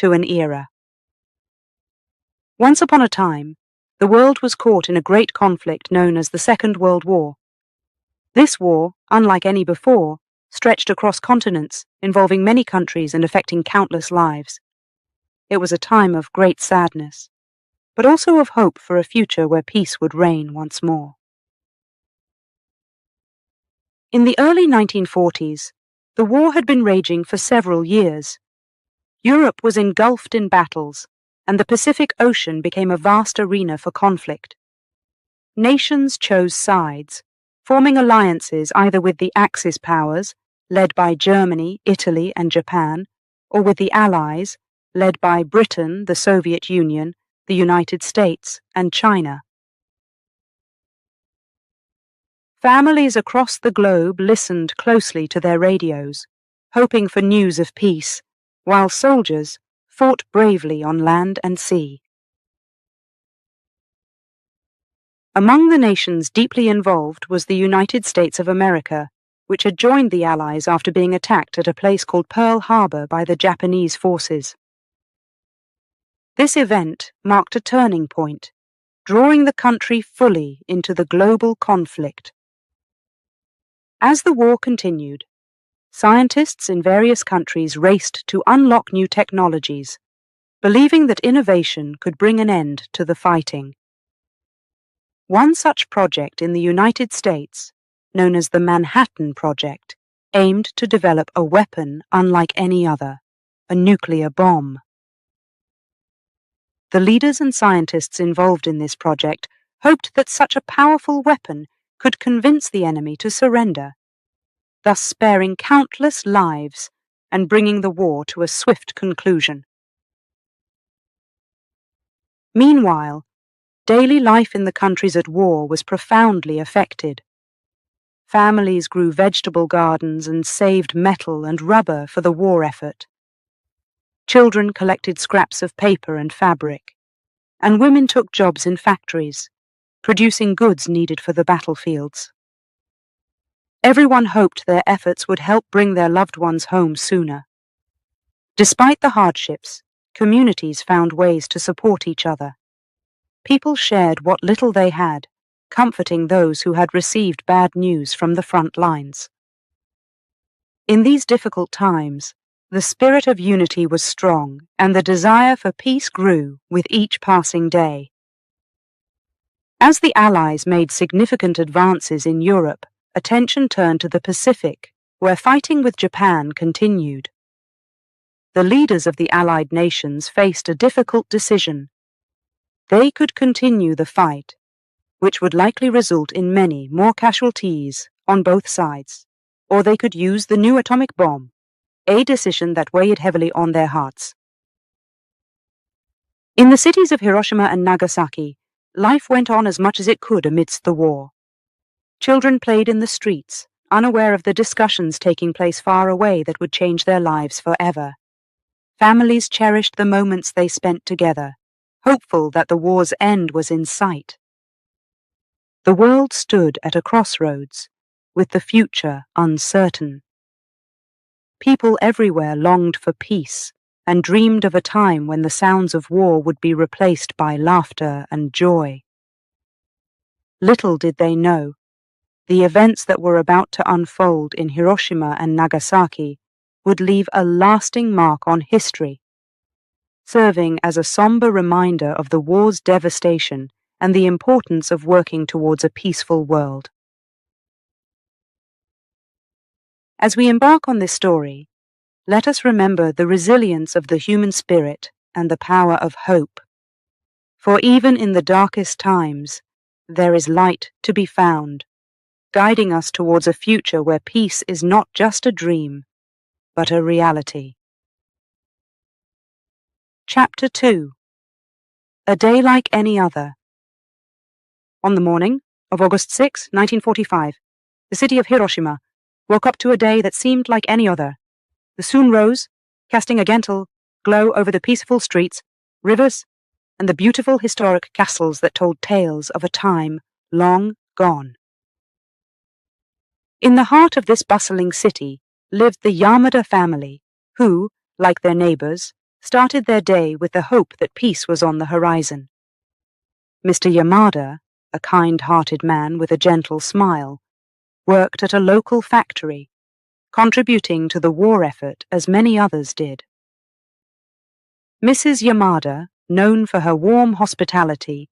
to an era. Once upon a time, the world was caught in a great conflict known as the Second World War. This war, unlike any before, stretched across continents, involving many countries and affecting countless lives. It was a time of great sadness, but also of hope for a future where peace would reign once more. In the early 1940s, the war had been raging for several years. Europe was engulfed in battles, and the Pacific Ocean became a vast arena for conflict. Nations chose sides, forming alliances either with the Axis powers, led by Germany, Italy, and Japan, or with the Allies, led by Britain, the Soviet Union, the United States, and China. Families across the globe listened closely to their radios, hoping for news of peace, while soldiers fought bravely on land and sea. Among the nations deeply involved was the United States of America, which had joined the Allies after being attacked at a place called Pearl Harbor by the Japanese forces. This event marked a turning point, drawing the country fully into the global conflict. As the war continued, scientists in various countries raced to unlock new technologies, believing that innovation could bring an end to the fighting. One such project in the United States, known as the Manhattan Project, aimed to develop a weapon unlike any other, a nuclear bomb. The leaders and scientists involved in this project hoped that such a powerful weapon could convince the enemy to surrender, thus sparing countless lives and bringing the war to a swift conclusion. Meanwhile, daily life in the countries at war was profoundly affected. Families grew vegetable gardens and saved metal and rubber for the war effort. Children collected scraps of paper and fabric, and women took jobs in factories, producing goods needed for the battlefields. Everyone hoped their efforts would help bring their loved ones home sooner. Despite the hardships, communities found ways to support each other. People shared what little they had, comforting those who had received bad news from the front lines. In these difficult times, the spirit of unity was strong, and the desire for peace grew with each passing day. As the Allies made significant advances in Europe, attention turned to the Pacific, where fighting with Japan continued. The leaders of the Allied nations faced a difficult decision. They could continue the fight, which would likely result in many more casualties on both sides, or they could use the new atomic bomb, a decision that weighed heavily on their hearts. In the cities of Hiroshima and Nagasaki, life went on as much as it could amidst the war. Children played in the streets, unaware of the discussions taking place far away that would change their lives forever. Families cherished the moments they spent together, hopeful that the war's end was in sight. The world stood at a crossroads, with the future uncertain. People everywhere longed for peace and dreamed of a time when the sounds of war would be replaced by laughter and joy. Little did they know, the events that were about to unfold in Hiroshima and Nagasaki would leave a lasting mark on history, serving as a somber reminder of the war's devastation and the importance of working towards a peaceful world. As we embark on this story, let us remember the resilience of the human spirit and the power of hope. For even in the darkest times, there is light to be found, guiding us towards a future where peace is not just a dream, but a reality. Chapter 2. A Day Like Any Other. On the morning of August 6, 1945, the city of Hiroshima woke up to a day that seemed like any other. The sun rose, casting a gentle glow over the peaceful streets, rivers, and the beautiful historic castles that told tales of a time long gone. In the heart of this bustling city lived the Yamada family, who, like their neighbors, started their day with the hope that peace was on the horizon. Mr. Yamada, a kind-hearted man with a gentle smile, worked at a local factory, contributing to the war effort as many others did. Mrs. Yamada, known for her warm hospitality,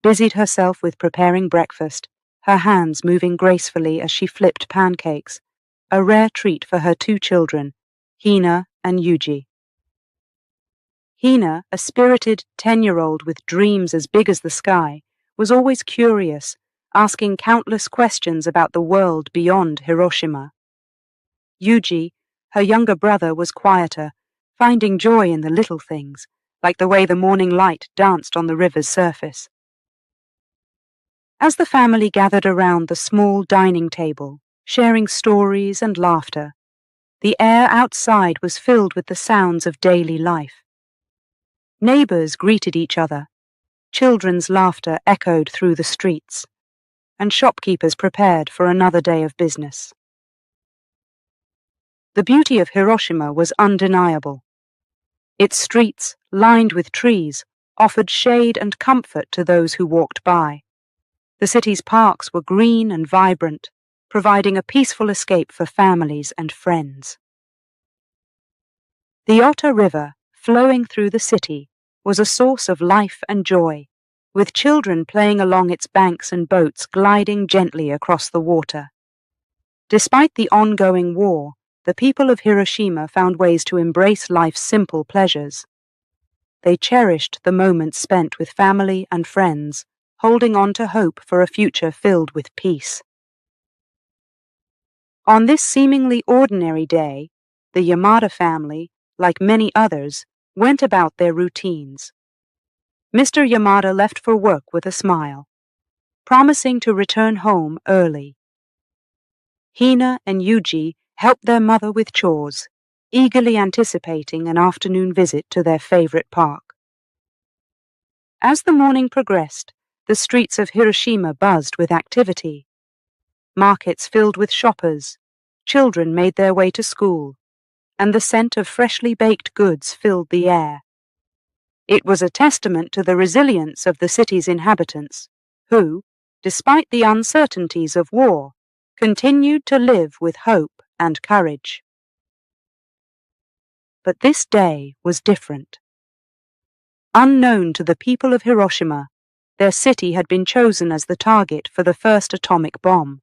busied herself with preparing breakfast, her hands moving gracefully as she flipped pancakes, a rare treat for her two children, Hina and Yuji. Hina, a spirited 10-year-old with dreams as big as the sky, was always curious, asking countless questions about the world beyond Hiroshima. Yuji, her younger brother, was quieter, finding joy in the little things, like the way the morning light danced on the river's surface. As the family gathered around the small dining table, sharing stories and laughter, the air outside was filled with the sounds of daily life. Neighbors greeted each other, children's laughter echoed through the streets, and shopkeepers prepared for another day of business. The beauty of Hiroshima was undeniable. Its streets, lined with trees, offered shade and comfort to those who walked by. The city's parks were green and vibrant, providing a peaceful escape for families and friends. The Otter River, flowing through the city, was a source of life and joy, with children playing along its banks and boats gliding gently across the water. Despite the ongoing war, the people of Hiroshima found ways to embrace life's simple pleasures. They cherished the moments spent with family and friends, holding on to hope for a future filled with peace. On this seemingly ordinary day, the Yamada family, like many others, went about their routines. Mr. Yamada left for work with a smile, promising to return home early. Hina and Yuji helped their mother with chores, eagerly anticipating an afternoon visit to their favorite park. As the morning progressed, the streets of Hiroshima buzzed with activity. Markets filled with shoppers, children made their way to school, and the scent of freshly baked goods filled the air. It was a testament to the resilience of the city's inhabitants, who, despite the uncertainties of war, continued to live with hope and courage. But this day was different. Unknown to the people of Hiroshima, their city had been chosen as the target for the first atomic bomb.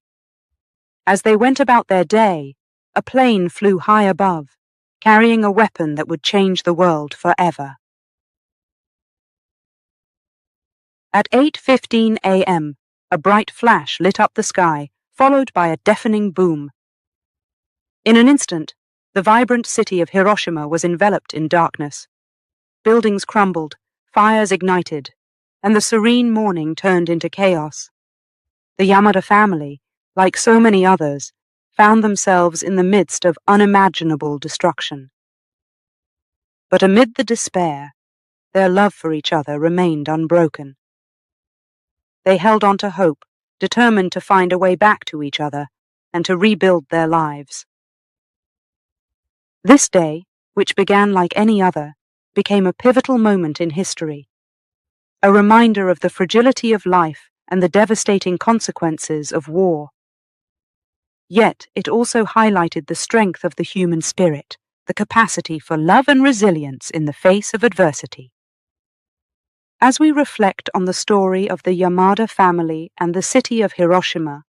As they went about their day, a plane flew high above, carrying a weapon that would change the world forever. At 8:15 a.m., a bright flash lit up the sky, followed by a deafening boom. In an instant, the vibrant city of Hiroshima was enveloped in darkness. Buildings crumbled, fires ignited, and the serene morning turned into chaos. The Yamada family, like so many others, found themselves in the midst of unimaginable destruction. But amid the despair, their love for each other remained unbroken. They held on to hope, determined to find a way back to each other and to rebuild their lives. This day, which began like any other, became a pivotal moment in history, a reminder of the fragility of life and the devastating consequences of war. Yet it also highlighted the strength of the human spirit, the capacity for love and resilience in the face of adversity. As we reflect on the story of the Yamada family and the city of Hiroshima,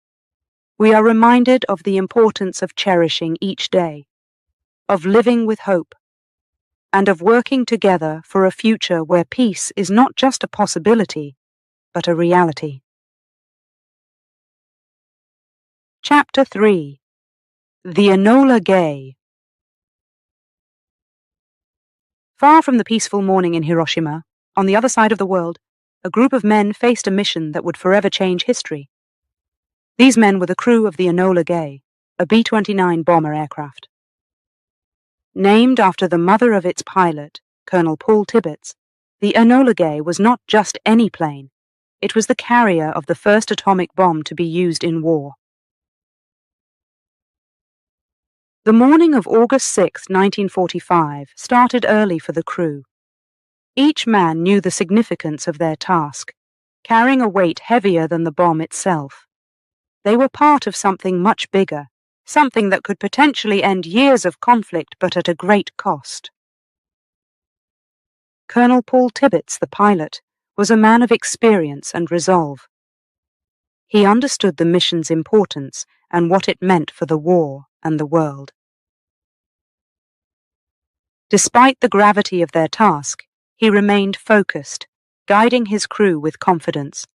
we are reminded of the importance of cherishing each day, of living with hope, and of working together for a future where peace is not just a possibility, but a reality. Chapter 3. The Enola Gay. Far from the peaceful morning in Hiroshima, on the other side of the world, a group of men faced a mission that would forever change history. These men were the crew of the Enola Gay, a B-29 bomber aircraft. Named after the mother of its pilot, Colonel Paul Tibbets, the Enola Gay was not just any plane. It was the carrier of the first atomic bomb to be used in war. The morning of August 6, 1945, started early for the crew. Each man knew the significance of their task, carrying a weight heavier than the bomb itself. They were part of something much bigger, something that could potentially end years of conflict but at a great cost. Colonel Paul Tibbets, the pilot, was a man of experience and resolve. He understood the mission's importance and what it meant for the war and the world. Despite the gravity of their task, he remained focused, guiding his crew with confidence.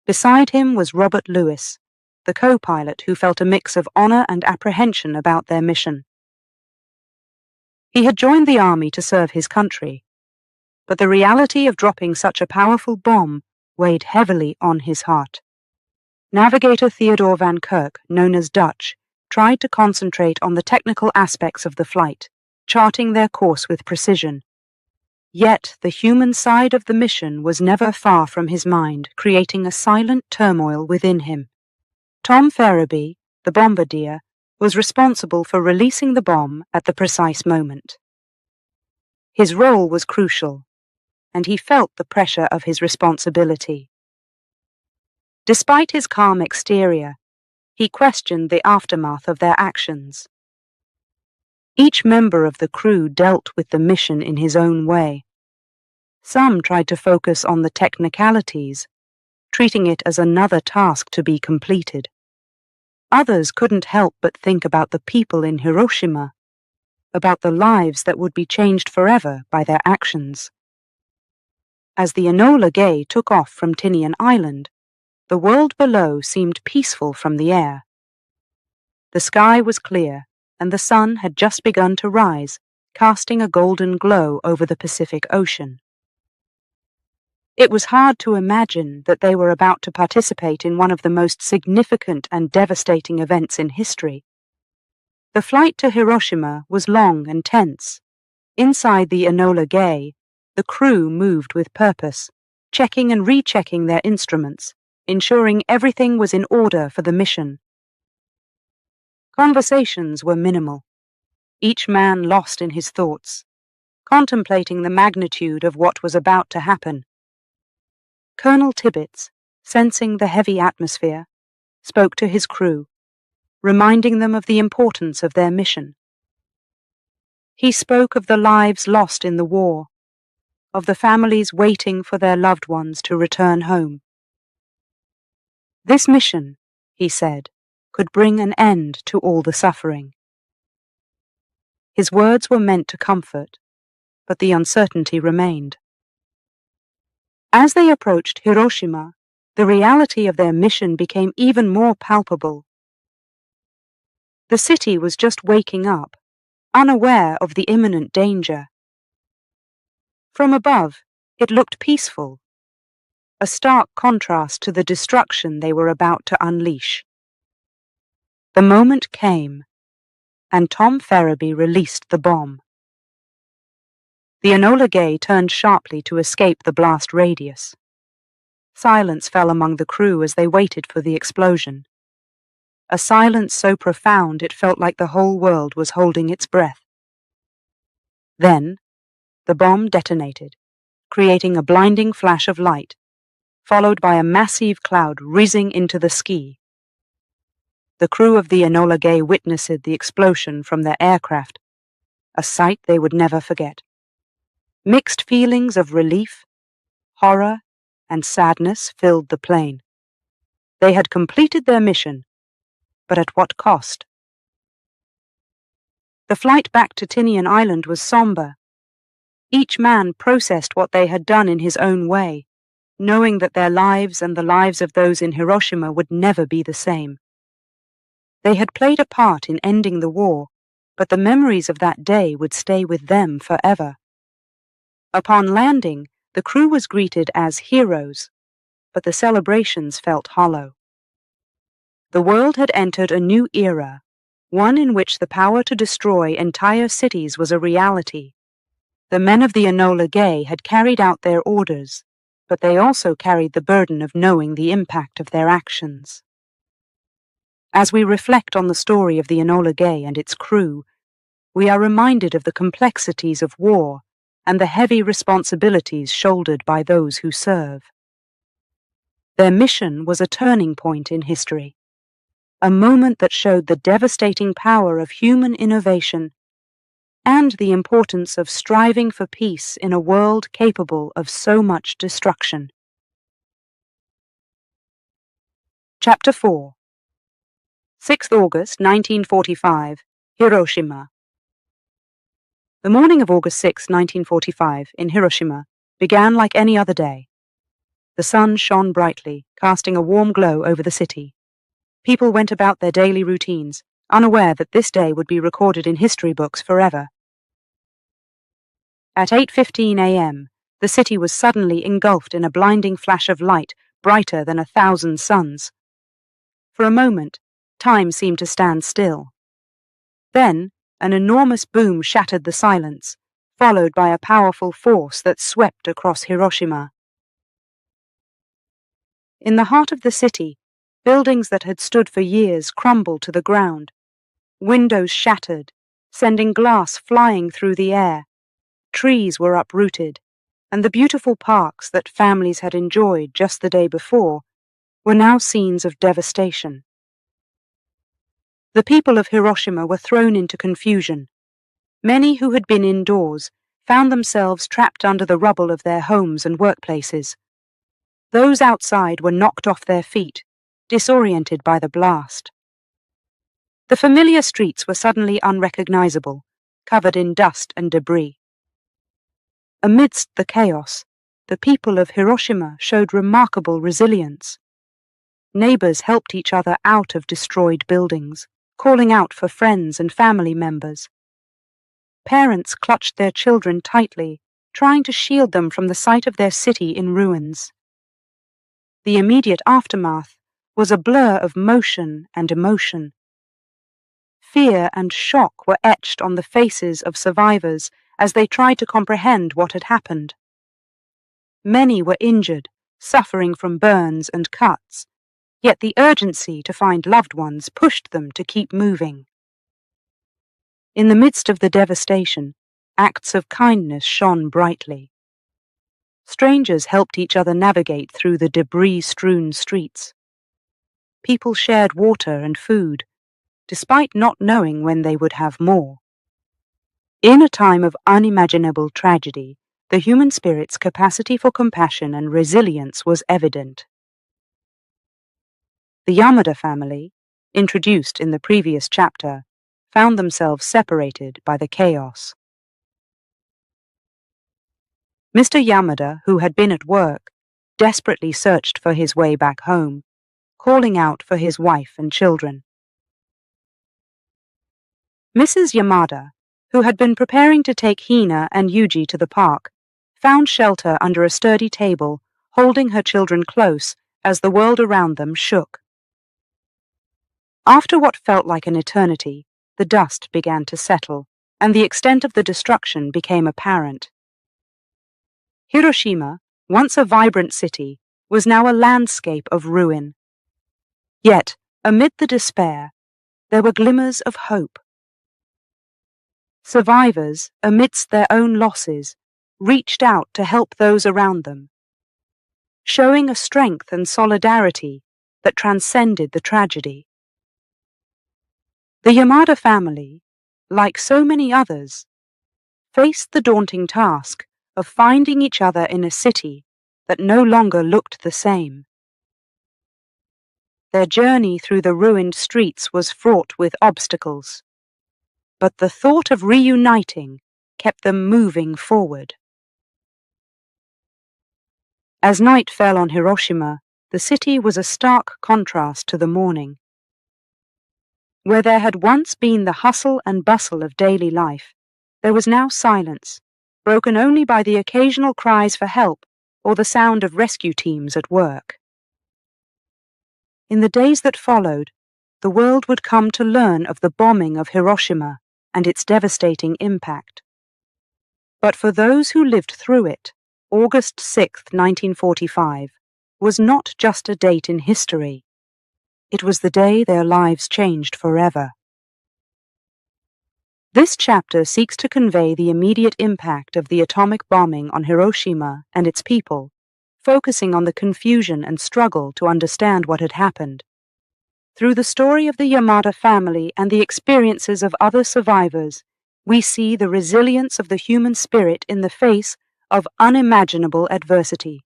Beside him was Robert Lewis, the co-pilot who felt a mix of honor and apprehension about their mission. He had joined the army to serve his country, but the reality of dropping such a powerful bomb weighed heavily on his heart. Navigator Theodore van Kirk, known as Dutch, tried to concentrate on the technical aspects of the flight, charting their course with precision. Yet the human side of the mission was never far from his mind, creating a silent turmoil within him. Tom Ferriby, the bombardier, was responsible for releasing the bomb at the precise moment. His role was crucial, and he felt the pressure of his responsibility. Despite his calm exterior, he questioned the aftermath of their actions. Each member of the crew dealt with the mission in his own way. Some tried to focus on the technicalities, treating it as another task to be completed. Others couldn't help but think about the people in Hiroshima, about the lives that would be changed forever by their actions. As the Enola Gay took off from Tinian Island, the world below seemed peaceful from the air. The sky was clear, and the sun had just begun to rise, casting a golden glow over the Pacific Ocean. It was hard to imagine that they were about to participate in one of the most significant and devastating events in history. The flight to Hiroshima was long and tense. Inside the Enola Gay, the crew moved with purpose, checking and rechecking their instruments, ensuring everything was in order for the mission. Conversations were minimal, each man lost in his thoughts, contemplating the magnitude of what was about to happen. Colonel Tibbets, sensing the heavy atmosphere, spoke to his crew, reminding them of the importance of their mission. He spoke of the lives lost in the war, of the families waiting for their loved ones to return home. This mission, he said, could bring an end to all the suffering. His words were meant to comfort, but the uncertainty remained. As they approached Hiroshima, the reality of their mission became even more palpable. The city was just waking up, unaware of the imminent danger. From above, it looked peaceful, a stark contrast to the destruction they were about to unleash. The moment came, and Tom Ferriby released the bomb. The Enola Gay turned sharply to escape the blast radius. Silence fell among the crew as they waited for the explosion. A silence so profound it felt like the whole world was holding its breath. Then, the bomb detonated, creating a blinding flash of light, followed by a massive cloud whizzing into the sky. The crew of the Enola Gay witnessed the explosion from their aircraft, a sight they would never forget. Mixed feelings of relief, horror, and sadness filled the plane. They had completed their mission, but at what cost? The flight back to Tinian Island was somber. Each man processed what they had done in his own way, knowing that their lives and the lives of those in Hiroshima would never be the same. They had played a part in ending the war, but the memories of that day would stay with them forever. Upon landing, the crew was greeted as heroes, but the celebrations felt hollow. The world had entered a new era, one in which the power to destroy entire cities was a reality. The men of the Enola Gay had carried out their orders, but they also carried the burden of knowing the impact of their actions. As we reflect on the story of the Enola Gay and its crew, we are reminded of the complexities of war and the heavy responsibilities shouldered by those who serve. Their mission was a turning point in history, a moment that showed the devastating power of human innovation and the importance of striving for peace in a world capable of so much destruction. Chapter 4. 6th August 1945, Hiroshima. The morning of August 6, 1945, in Hiroshima, began like any other day. The sun shone brightly, casting a warm glow over the city. People went about their daily routines, unaware that this day would be recorded in history books forever. At 8:15 a.m., the city was suddenly engulfed in a blinding flash of light, brighter than 1,000 suns. For a moment, time seemed to stand still. Then, an enormous boom shattered the silence, followed by a powerful force that swept across Hiroshima. In the heart of the city, buildings that had stood for years crumbled to the ground. Windows shattered, sending glass flying through the air. Trees were uprooted, and the beautiful parks that families had enjoyed just the day before were now scenes of devastation. The people of Hiroshima were thrown into confusion. Many who had been indoors found themselves trapped under the rubble of their homes and workplaces. Those outside were knocked off their feet, disoriented by the blast. The familiar streets were suddenly unrecognizable, covered in dust and debris. Amidst the chaos, the people of Hiroshima showed remarkable resilience. Neighbors helped each other out of destroyed buildings, calling out for friends and family members. Parents clutched their children tightly, trying to shield them from the sight of their city in ruins. The immediate aftermath was a blur of motion and emotion. Fear and shock were etched on the faces of survivors as they tried to comprehend what had happened. Many were injured, suffering from burns and cuts, yet the urgency to find loved ones pushed them to keep moving. In the midst of the devastation, acts of kindness shone brightly. Strangers helped each other navigate through the debris-strewn streets. People shared water and food, despite not knowing when they would have more. In a time of unimaginable tragedy, the human spirit's capacity for compassion and resilience was evident. The Yamada family, introduced in the previous chapter, found themselves separated by the chaos. Mr. Yamada, who had been at work, desperately searched for his way back home, calling out for his wife and children. Mrs. Yamada, who had been preparing to take Hina and Yuji to the park, found shelter under a sturdy table, holding her children close as the world around them shook. After what felt like an eternity, the dust began to settle, and the extent of the destruction became apparent. Hiroshima, once a vibrant city, was now a landscape of ruin. Yet, amid the despair, there were glimmers of hope. Survivors, amidst their own losses, reached out to help those around them, showing a strength and solidarity that transcended the tragedy. The Yamada family, like so many others, faced the daunting task of finding each other in a city that no longer looked the same. Their journey through the ruined streets was fraught with obstacles, but the thought of reuniting kept them moving forward. As night fell on Hiroshima, the city was a stark contrast to the morning. Where there had once been the hustle and bustle of daily life, there was now silence, broken only by the occasional cries for help or the sound of rescue teams at work. In the days that followed, the world would come to learn of the bombing of Hiroshima and its devastating impact. But for those who lived through it, August 6, 1945, was not just a date in history. It was the day their lives changed forever. This chapter seeks to convey the immediate impact of the atomic bombing on Hiroshima and its people, focusing on the confusion and struggle to understand what had happened. Through the story of the Yamada family and the experiences of other survivors, we see the resilience of the human spirit in the face of unimaginable adversity.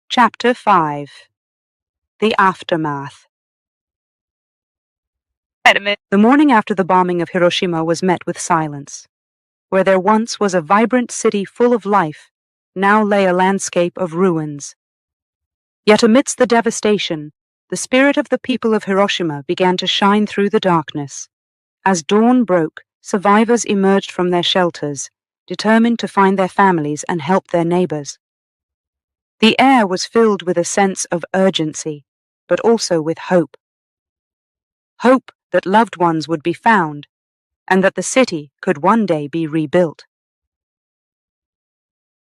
Chapter 5. The Aftermath. The morning after the bombing of Hiroshima was met with silence. Where there once was a vibrant city full of life, now lay a landscape of ruins. Yet amidst the devastation, the spirit of the people of Hiroshima began to shine through the darkness. As dawn broke, survivors emerged from their shelters, determined to find their families and help their neighbors. The air was filled with a sense of urgency, but also with hope. Hope that loved ones would be found, and that the city could one day be rebuilt.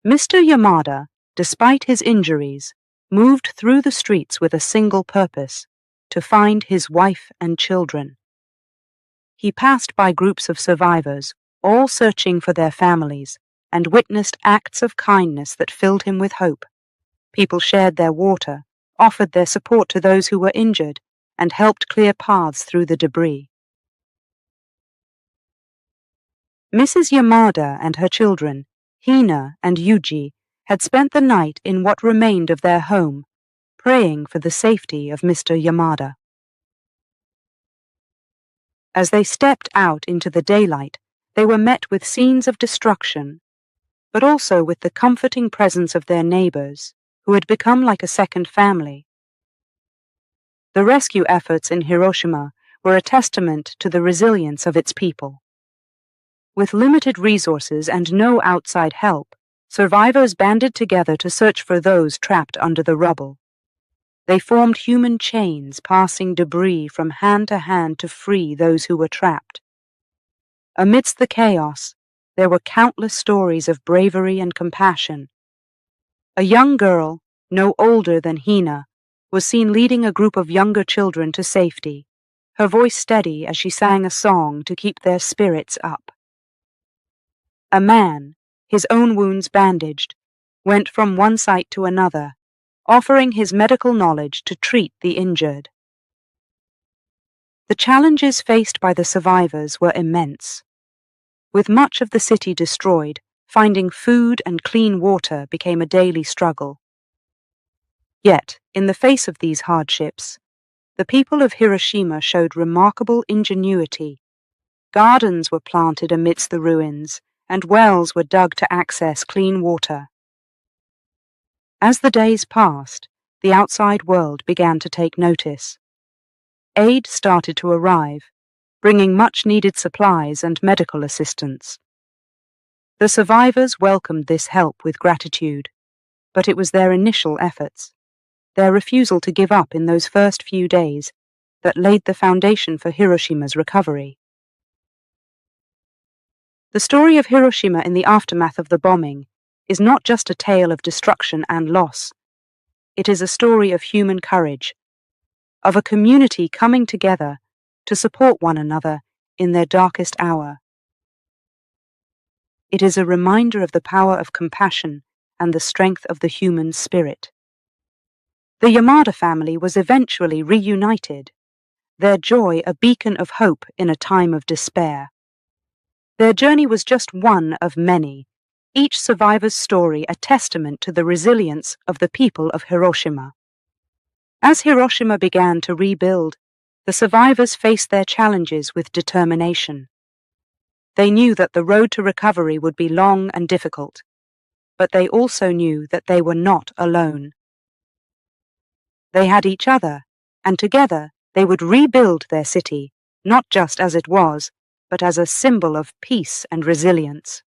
Mr. Yamada, despite his injuries, moved through the streets with a single purpose: to find his wife and children. He passed by groups of survivors, all searching for their families, and witnessed acts of kindness that filled him with hope. People shared their water, offered their support to those who were injured, and helped clear paths through the debris. Mrs. Yamada and her children, Hina and Yuji, had spent the night in what remained of their home, praying for the safety of Mr. Yamada. As they stepped out into the daylight, they were met with scenes of destruction, but also with the comforting presence of their neighbors, who had become like a second family. The rescue efforts in Hiroshima were a testament to the resilience of its people. With limited resources and no outside help, survivors banded together to search for those trapped under the rubble. They formed human chains, passing debris from hand to hand to free those who were trapped. Amidst the chaos, there were countless stories of bravery and compassion. A young girl, no older than Hina, was seen leading a group of younger children to safety, her voice steady as she sang a song to keep their spirits up. A man, his own wounds bandaged, went from one site to another, offering his medical knowledge to treat the injured. The challenges faced by the survivors were immense. With much of the city destroyed, finding food and clean water became a daily struggle. Yet, in the face of these hardships, the people of Hiroshima showed remarkable ingenuity. Gardens were planted amidst the ruins, and wells were dug to access clean water. As the days passed, the outside world began to take notice. Aid started to arrive, bringing much-needed supplies and medical assistance. The survivors welcomed this help with gratitude, but it was their initial efforts, their refusal to give up in those first few days, that laid the foundation for Hiroshima's recovery. The story of Hiroshima in the aftermath of the bombing is not just a tale of destruction and loss. It is a story of human courage, of a community coming together to support one another in their darkest hour. It is a reminder of the power of compassion and the strength of the human spirit. The Yamada family was eventually reunited, their joy a beacon of hope in a time of despair. Their journey was just one of many, each survivor's story a testament to the resilience of the people of Hiroshima. As Hiroshima began to rebuild, the survivors faced their challenges with determination. They knew that the road to recovery would be long and difficult, but they also knew that they were not alone. They had each other, and together they would rebuild their city, not just as it was, but as a symbol of peace and resilience.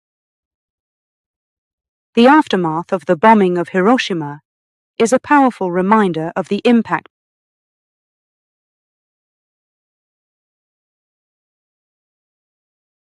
The aftermath of the bombing of Hiroshima is a powerful reminder of the impact